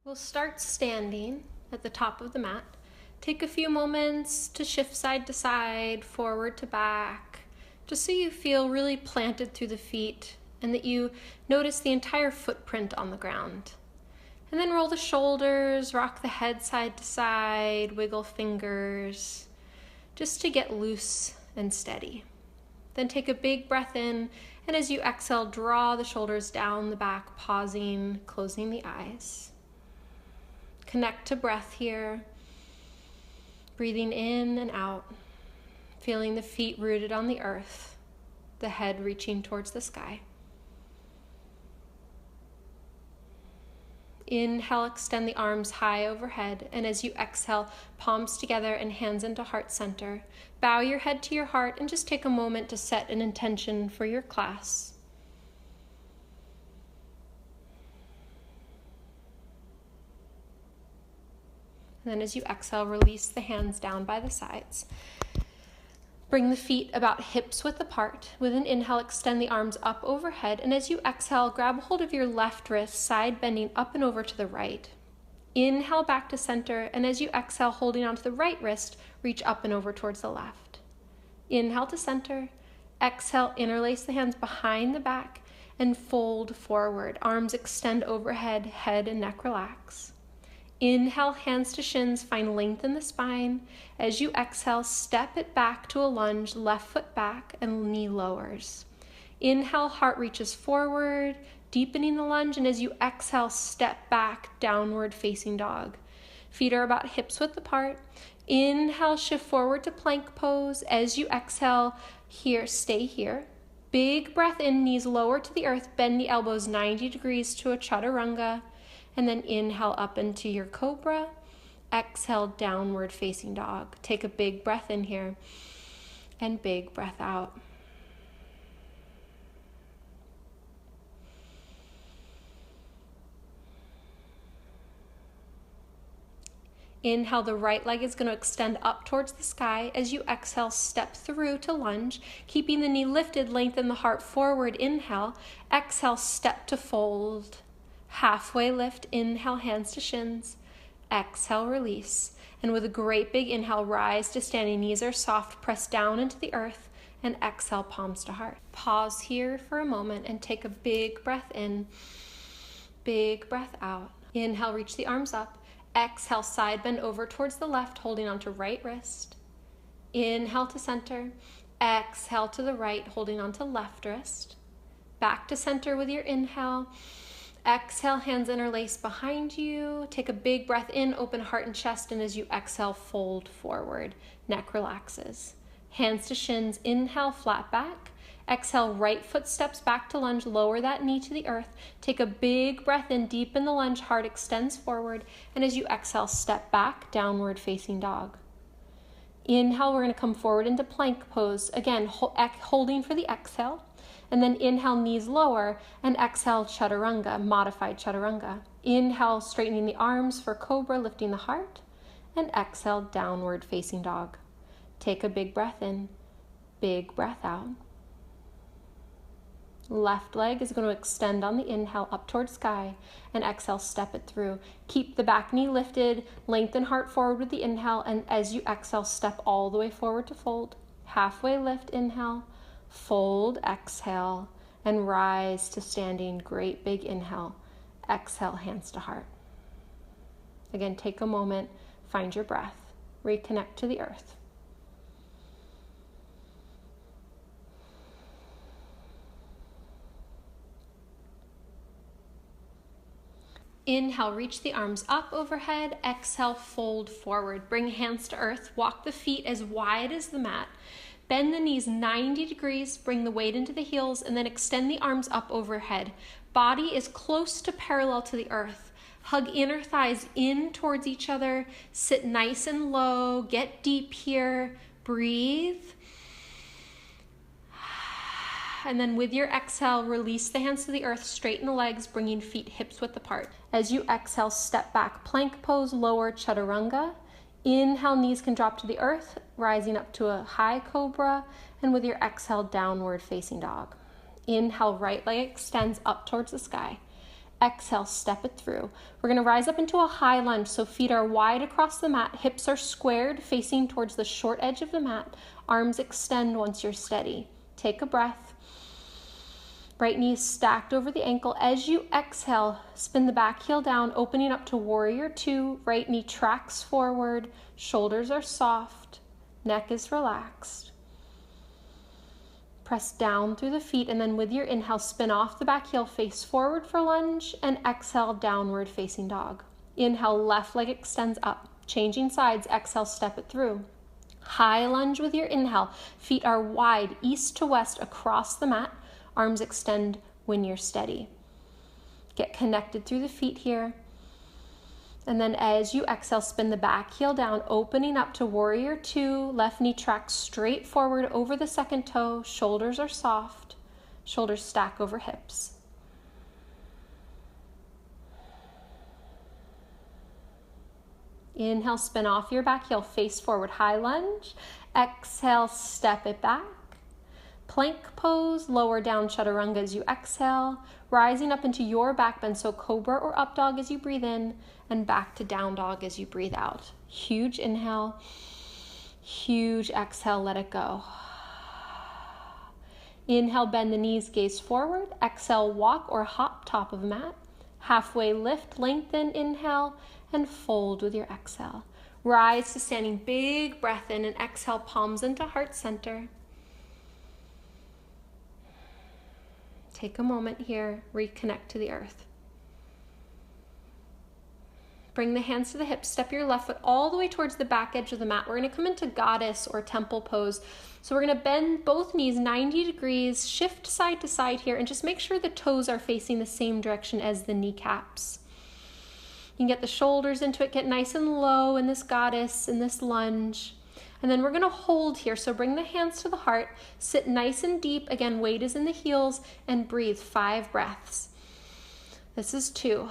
We'll start standing at the top of the mat. Take a few moments to shift side to side, forward to back, just so you feel really planted through the feet and that you notice the entire footprint on the ground. And then roll the shoulders, rock the head side to side, wiggle fingers, just to get loose and steady. Then take a big breath in, and as you exhale, draw the shoulders down the back, pausing, closing the eyes. Connect to breath here, breathing in and out, feeling the feet rooted on the earth, the head reaching towards the sky. Inhale, extend the arms high overhead, and as you exhale, palms together and hands into heart center. Bow your head to your heart and just take a moment to set an intention for your class. And then as you exhale, release the hands down by the sides. Bring the feet about hips width apart. With an inhale, extend the arms up overhead. And as you exhale, grab hold of your left wrist, side bending up and over to the right. Inhale back to center. And as you exhale, holding onto the right wrist, reach up and over towards the left. Inhale to center. Exhale, interlace the hands behind the back and fold forward. Arms extend overhead, head and neck relax. Inhale, hands to shins, find length in the spine. As you exhale, step it back to a lunge, left foot back and knee lowers. Inhale, heart reaches forward, deepening the lunge, and as you exhale, step back, downward facing dog. Feet are about hips width apart. Inhale, shift forward to plank pose. As you exhale, here, stay here. Big breath in, knees lower to the earth, bend the elbows 90 degrees to a chaturanga. And then inhale up into your cobra. Exhale, downward facing dog. Take a big breath in here and big breath out. Inhale, the right leg is going to extend up towards the sky. As you exhale, step through to lunge. Keeping the knee lifted, lengthen the heart forward. Inhale. Exhale, step to fold. Halfway lift, inhale, hands to shins. Exhale, release. And with a great big inhale, rise to standing. Knees are soft, press down into the earth, and exhale, palms to heart. Pause here for a moment and take a big breath in, big breath out. Inhale, reach the arms up. Exhale, side bend over towards the left, holding onto right wrist. Inhale to center. Exhale to the right, holding onto left wrist. Back to center with your inhale. Exhale, hands interlace behind you. Take a big breath in, open heart and chest, and as you exhale, fold forward. Neck relaxes. Hands to shins, inhale, flat back. Exhale, right foot steps back to lunge, lower that knee to the earth. Take a big breath in, deep in the lunge, heart extends forward, and as you exhale, step back, downward facing dog. Inhale, we're going to come forward into plank pose. Again, holding for the exhale. And then inhale, knees lower, and exhale, chaturanga, modified chaturanga. Inhale, straightening the arms for cobra, lifting the heart, and exhale, downward facing dog. Take a big breath in, big breath out. Left leg is going to extend on the inhale up towards sky, and exhale, step it through. Keep the back knee lifted, lengthen heart forward with the inhale, and as you exhale, step all the way forward to fold. Halfway lift, inhale. Fold, exhale, and rise to standing. Great big inhale. Exhale, hands to heart. Again, take a moment, find your breath, reconnect to the earth. Inhale, reach the arms up overhead. Exhale, fold forward. Bring hands to earth. Walk the feet as wide as the mat. Bend the knees 90 degrees, bring the weight into the heels, and then extend the arms up overhead. Body is close to parallel to the earth. Hug inner thighs in towards each other. Sit nice and low. Get deep here. Breathe. And then with your exhale, release the hands to the earth, straighten the legs, bringing feet hips width apart. As you exhale, step back, plank pose, lower chaturanga. Inhale, knees can drop to the earth, rising up to a high cobra, and with your exhale, downward facing dog. Inhale, right leg extends up towards the sky. Exhale, step it through. We're going to rise up into a high lunge, so feet are wide across the mat, hips are squared, facing towards the short edge of the mat. Arms extend once you're steady. Take a breath. Right knee stacked over the ankle. As you exhale, spin the back heel down, opening up to warrior two. Right knee tracks forward, shoulders are soft, neck is relaxed. Press down through the feet, and then with your inhale, spin off the back heel, face forward for lunge, and exhale, downward facing dog. Inhale, left leg extends up. Changing sides, exhale, step it through. High lunge with your inhale. Feet are wide, east to west across the mat. Arms extend when you're steady. Get connected through the feet here. And then as you exhale, spin the back heel down, opening up to warrior two. Left knee tracks straight forward over the second toe. Shoulders are soft. Shoulders stack over hips. Inhale, spin off your back heel, face forward, high lunge. Exhale, step it back. Plank pose, lower down chaturanga as you exhale, rising up into your back bend, so cobra or up dog as you breathe in, and back to down dog as you breathe out. Huge inhale, huge exhale, let it go. Inhale, bend the knees, gaze forward. Exhale, walk or hop top of mat. Halfway lift, lengthen, inhale, and fold with your exhale. Rise to standing, big breath in, and exhale, palms into heart center. Take a moment here, reconnect to the earth. Bring the hands to the hips, step your left foot all the way towards the back edge of the mat. We're going to come into goddess or temple pose. So we're going to bend both knees 90 degrees, shift side to side here, and just make sure the toes are facing the same direction as the kneecaps. You can get the shoulders into it, get nice and low in this goddess, in this lunge. And then we're going to hold here. So bring the hands to the heart, sit nice and deep. Again, weight is in the heels, and breathe 5 breaths. This is 2.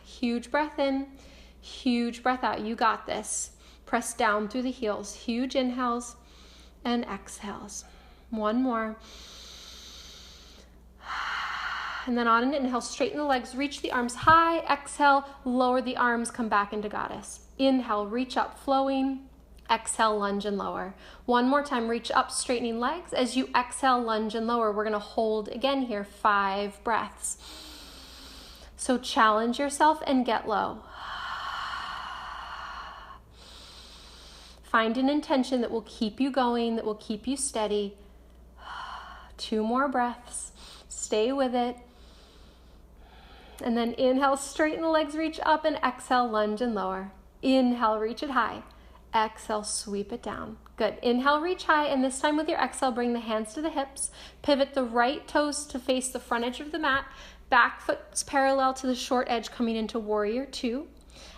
Huge breath in, huge breath out. You got this. Press down through the heels. Huge inhales and exhales. 1 more. And then on an inhale, straighten the legs, reach the arms high. Exhale, lower the arms, come back into goddess. Inhale, reach up, flowing. Exhale, lunge and lower. 1 more time, reach up, straightening legs. As you exhale, lunge and lower. We're going to hold again here, 5 breaths. So challenge yourself and get low. Find an intention that will keep you going, that will keep you steady. 2 more breaths. Stay with it. And then inhale, straighten the legs, reach up, and exhale, lunge and lower. Inhale, reach it high. Exhale, sweep it down. Good. Inhale, reach high, and this time with your exhale, bring the hands to the hips. Pivot the right toes to face the front edge of the mat. Back foot's parallel to the short edge, coming into warrior two.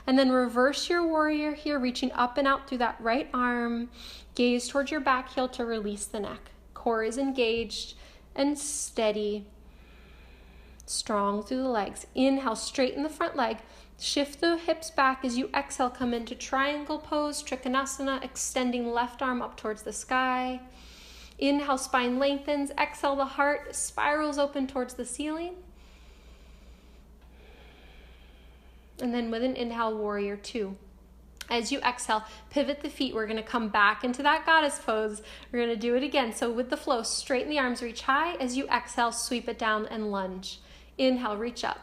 And then reverse your warrior here, reaching up and out through that right arm. Gaze towards your back heel to release the neck. Core is engaged and steady. Strong through the legs. Inhale, straighten the front leg. Shift the hips back as you exhale, come into triangle pose, Trikonasana, extending left arm up towards the sky. Inhale, spine lengthens. Exhale, the heart spirals open towards the ceiling. And then with an inhale, warrior two. As you exhale, pivot the feet. We're going to come back into that goddess pose. We're going to do it again. So with the flow, straighten the arms, reach high. As you exhale, sweep it down and lunge. Inhale, reach up.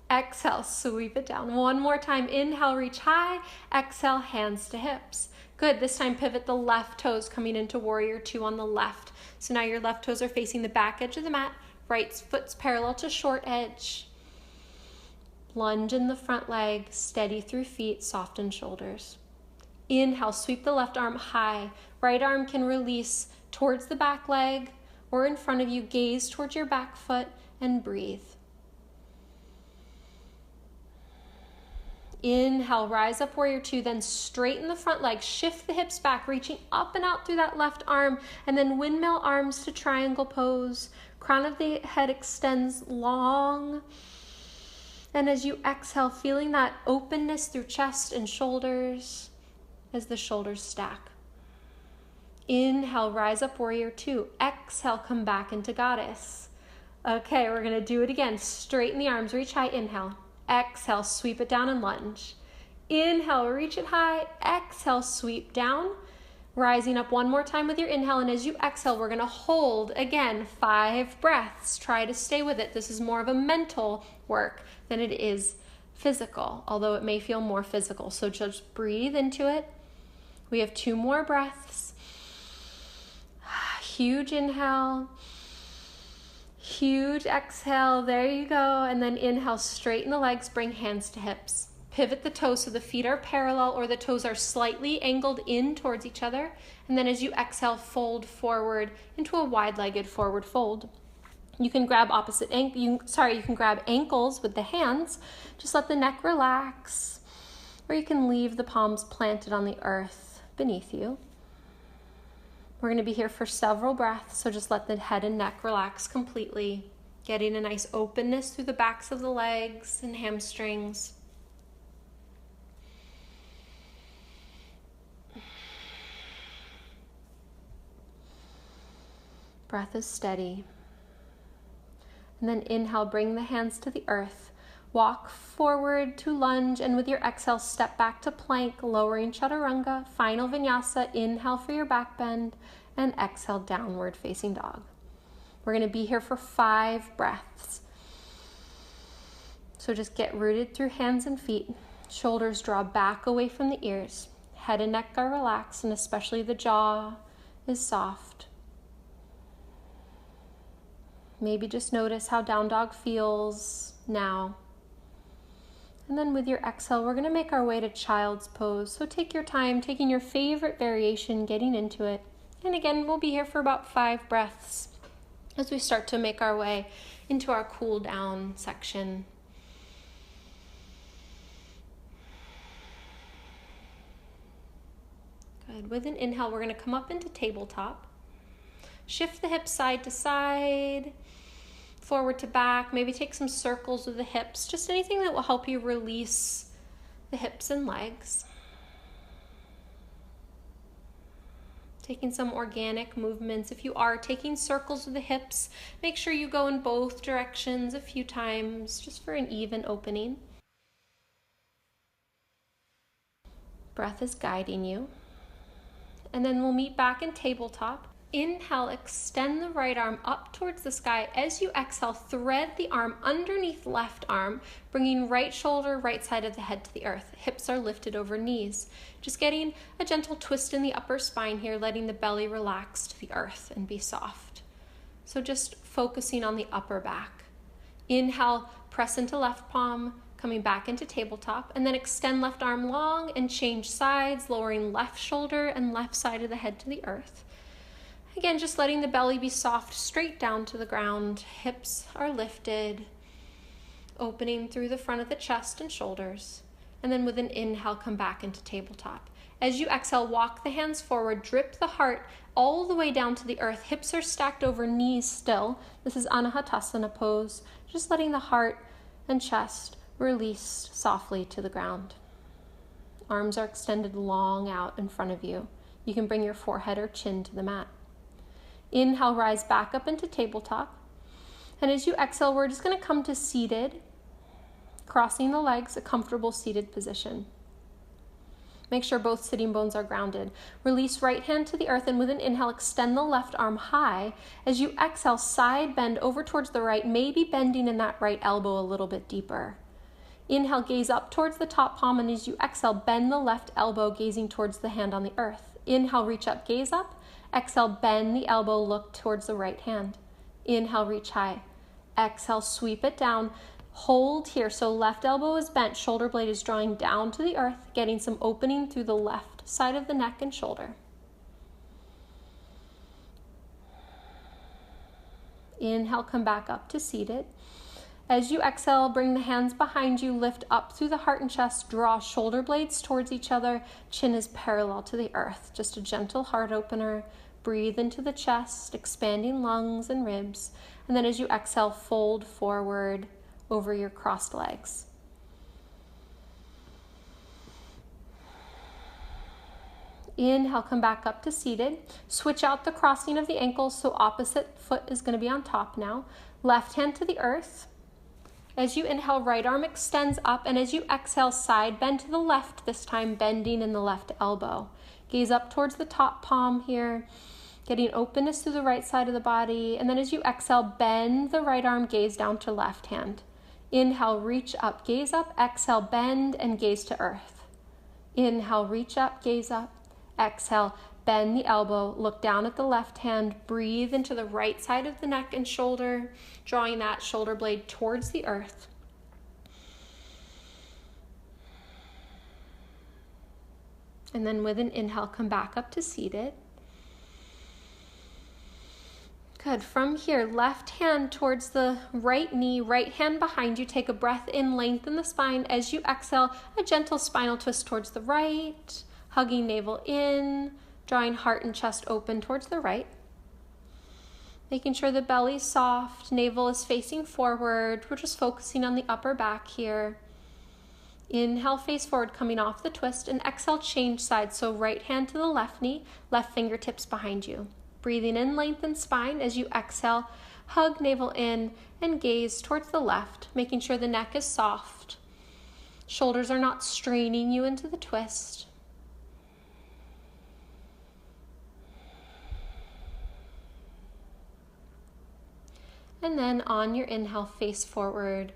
Exhale, sweep it down. 1 more time. Inhale, reach high. Exhale, hands to hips. Good. This time, pivot the left toes, coming into warrior two on the left. So now your left toes are facing the back edge of the mat. Right foot's parallel to short edge. Lunge in the front leg, steady through feet, soften shoulders. Inhale, sweep the left arm high. Right arm can release towards the back leg or in front of you. Gaze towards your back foot and breathe. Inhale, rise up, warrior two, then straighten the front leg, shift the hips back, reaching up and out through that left arm, and then windmill arms to triangle pose. Crown of the head extends long. And as you exhale, feeling that openness through chest and shoulders as the shoulders stack. Inhale, rise up, warrior two. Exhale, come back into goddess. Okay, we're gonna do it again. Straighten the arms, reach high, inhale. Exhale, sweep it down and lunge. Inhale, reach it high. Exhale, sweep down. Rising up one more time with your inhale, and as you exhale, we're gonna hold again 5 breaths. Try to stay with it. This is more of a mental work than it is physical, although it may feel more physical. So just breathe into it. We have 2 more breaths. Huge inhale. Huge exhale, there you go. And then inhale, straighten the legs, bring hands to hips. Pivot the toes so the feet are parallel or the toes are slightly angled in towards each other. And then as you exhale, fold forward into a wide-legged forward fold. You can grab you can grab ankles with the hands. Just let the neck relax. Or you can leave the palms planted on the earth beneath you. We're going to be here for several breaths, so just let the head and neck relax completely, getting a nice openness through the backs of the legs and hamstrings. Breath is steady. And then inhale, bring the hands to the earth. Walk forward to lunge, and with your exhale, step back to plank, lowering chaturanga. Final vinyasa, inhale for your back bend, and exhale, downward facing dog. We're going to be here for 5 breaths. So just get rooted through hands and feet. Shoulders draw back away from the ears. Head and neck are relaxed, and especially the jaw is soft. Maybe just notice how down dog feels now. And then with your exhale, we're going to make our way to child's pose. So take your time, taking your favorite variation, getting into it. And again, we'll be here for about 5 breaths as we start to make our way into our cool down section. Good. With an inhale, we're going to come up into tabletop. Shift the hips side to side, forward to back. Maybe take some circles with the hips, just anything that will help you release the hips and legs. Taking some organic movements. If you are taking circles with the hips, make sure you go in both directions a few times, just for an even opening. Breath is guiding you. And then we'll meet back in tabletop. Inhale, extend the right arm up towards the sky. As you exhale, thread the arm underneath left arm, bringing right shoulder, right side of the head to the earth. Hips are lifted over knees. Just getting a gentle twist in the upper spine here, letting the belly relax to the earth and be soft. So just focusing on the upper back. Inhale, press into left palm, coming back into tabletop, and then extend left arm long and change sides, lowering left shoulder and left side of the head to the earth. Again, just letting the belly be soft, straight down to the ground. Hips are lifted, opening through the front of the chest and shoulders. And then with an inhale, come back into tabletop. As you exhale, walk the hands forward, drip the heart all the way down to the earth. Hips are stacked over knees still. This is Anahatasana pose. Just letting the heart and chest release softly to the ground. Arms are extended long out in front of you. You can bring your forehead or chin to the mat. Inhale, rise back up into tabletop. And as you exhale, we're just going to come to seated, crossing the legs, a comfortable seated position. Make sure both sitting bones are grounded. Release right hand to the earth, and with an inhale, extend the left arm high. As you exhale, side bend over towards the right, maybe bending in that right elbow a little bit deeper. Inhale, gaze up towards the top palm, and as you exhale, bend the left elbow, gazing towards the hand on the earth. Inhale, reach up, gaze up. Exhale, bend the elbow, look towards the right hand. Inhale, reach high. Exhale, sweep it down. Hold here, so left elbow is bent, shoulder blade is drawing down to the earth, getting some opening through the left side of the neck and shoulder. Inhale, come back up to seated. As you exhale, bring the hands behind you, lift up through the heart and chest, draw shoulder blades towards each other, chin is parallel to the earth. Just a gentle heart opener. Breathe into the chest, expanding lungs and ribs. And then as you exhale, fold forward over your crossed legs. Inhale, come back up to seated. Switch out the crossing of the ankles, so opposite foot is going to be on top now. Left hand to the earth. As you inhale, right arm extends up, and as you exhale, side bend to the left, this time bending in the left elbow. Gaze up towards the top palm here, getting openness through the right side of the body, and then as you exhale, bend the right arm, gaze down to left hand. Inhale, reach up, gaze up. Exhale, bend and gaze to earth. Inhale, reach up, gaze up. Exhale, bend the elbow, look down at the left hand, breathe into the right side of the neck and shoulder, drawing that shoulder blade towards the earth. And then with an inhale, come back up to seated. Good. From here, left hand towards the right knee, right hand behind you. Take a breath in, lengthen the spine. As you exhale, a gentle spinal twist towards the right, hugging navel in, drawing heart and chest open towards the right. Making sure the belly's soft, navel is facing forward. We're just focusing on the upper back here. Inhale, face forward, coming off the twist, and exhale, change sides. So right hand to the left knee, left fingertips behind you. Breathing in, lengthen spine. As you exhale, hug navel in and gaze towards the left, making sure the neck is soft. Shoulders are not straining you into the twist. And then on your inhale, face forward.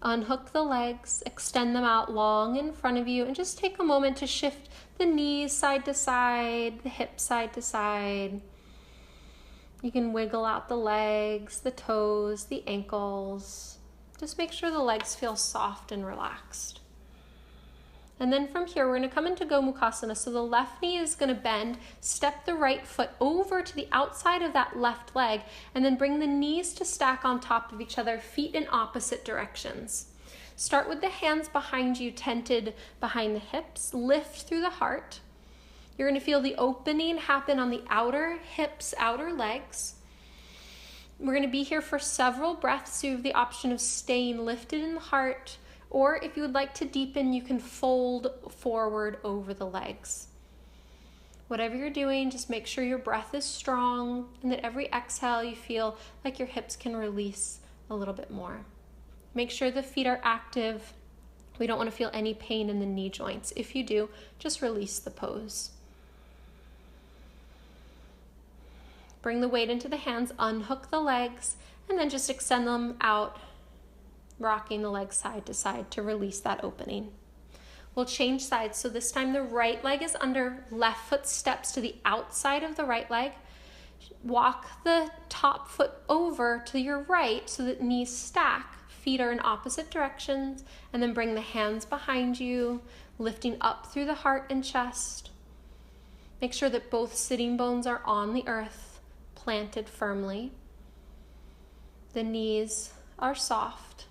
Unhook the legs, extend them out long in front of you, and just take a moment to shift the knees side to side, the hips side to side. You can wiggle out the legs, the toes, the ankles. Just make sure the legs feel soft and relaxed. And then from here, we're going to come into Gomukhasana. So the left knee is going to bend, step the right foot over to the outside of that left leg, and then bring the knees to stack on top of each other, feet in opposite directions. Start with the hands behind you, tented behind the hips. Lift through the heart. You're going to feel the opening happen on the outer hips, outer legs. We're going to be here for several breaths, so you have the option of staying lifted in the heart, or if you would like to deepen, you can fold forward over the legs. Whatever you're doing, just make sure your breath is strong, and that every exhale you feel like your hips can release a little bit more. Make sure the feet are active. We don't want to feel any pain in the knee joints. If you do, just release the pose. Bring the weight into the hands, unhook the legs, and then just extend them out, rocking the legs side to side to release that opening. We'll change sides. So this time the right leg is under, left foot steps to the outside of the right leg. Walk the top foot over to your right so that knees stack. Feet are in opposite directions, and then bring the hands behind you, lifting up through the heart and chest. Make sure that both sitting bones are on the earth, planted firmly. The knees are soft.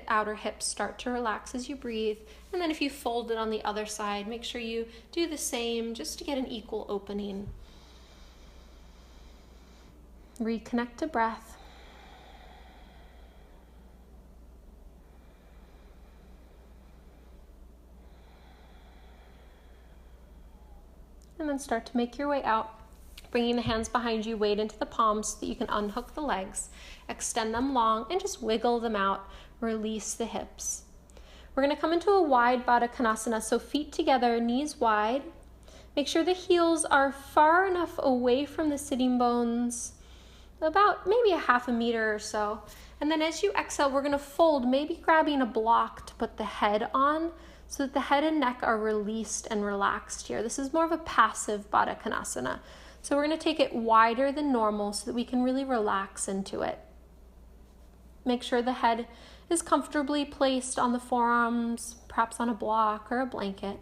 Outer hips start to relax as you breathe. And then if you fold it on the other side, make sure you do the same just to get an equal opening. Reconnect to breath. And then start to make your way out, bringing the hands behind you, weight into the palms so that you can unhook the legs, extend them long, and just wiggle them out. Release the hips. We're going to come into a wide Baddha Konasana, so feet together, knees wide. Make sure the heels are far enough away from the sitting bones, about maybe a half a meter or so. And then as you exhale, we're going to fold, maybe grabbing a block to put the head on so that the head and neck are released and relaxed here. This is more of a passive Baddha Konasana. So we're going to take it wider than normal so that we can really relax into it. Make sure the head is comfortably placed on the forearms, perhaps on a block or a blanket.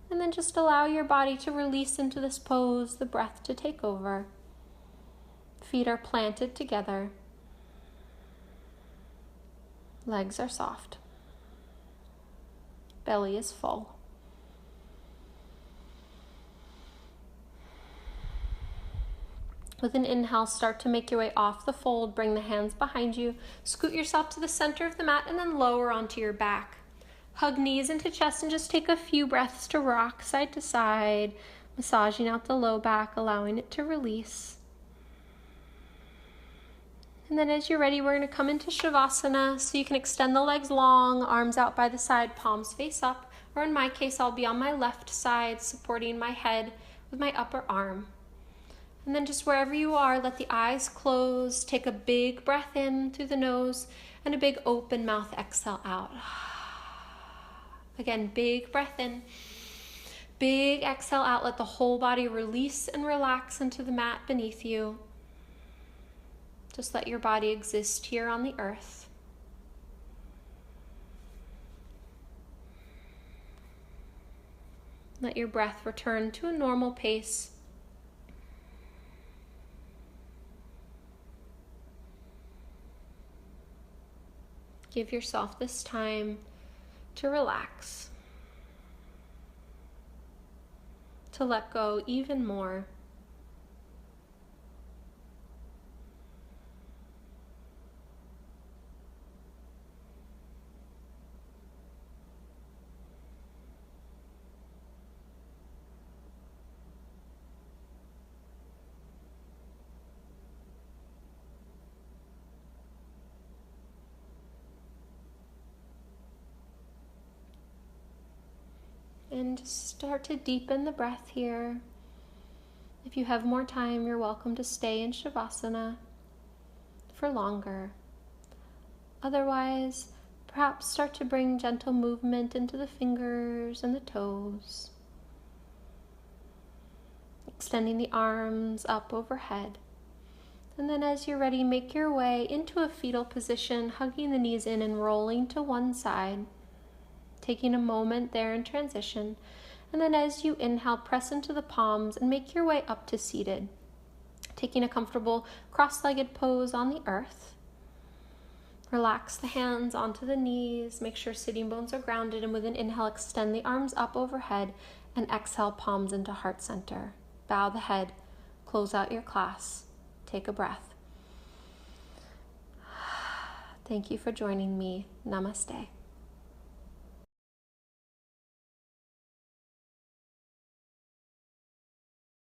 And then just allow your body to release into this pose, the breath to take over. Feet are planted together. Legs are soft. Belly is full. With an inhale, start to make your way off the fold. Bring the hands behind you. Scoot yourself to the center of the mat and then lower onto your back. Hug knees into chest and just take a few breaths to rock side to side, massaging out the low back, allowing it to release. And then as you're ready, we're going to come into Shavasana, so you can extend the legs long, arms out by the side, palms face up, or in my case, I'll be on my left side, supporting my head with my upper arm. And then just wherever you are, let the eyes close, take a big breath in through the nose, and a big open mouth exhale out. Again, big breath in, big exhale out. Let the whole body release and relax into the mat beneath you. Just let your body exist here on the earth. Let your breath return to a normal pace. Give yourself this time to relax, to let go even more. And just start to deepen the breath here. If you have more time, you're welcome to stay in Shavasana for longer. Otherwise, perhaps start to bring gentle movement into the fingers and the toes. Extending the arms up overhead. And then as you're ready, make your way into a fetal position, hugging the knees in and rolling to one side. Taking a moment there in transition, and then as you inhale, press into the palms and make your way up to seated. Taking a comfortable cross-legged pose on the earth. Relax the hands onto the knees, make sure sitting bones are grounded, and with an inhale, extend the arms up overhead, and exhale, palms into heart center. Bow the head, close out your class, take a breath. Thank you for joining me. Namaste.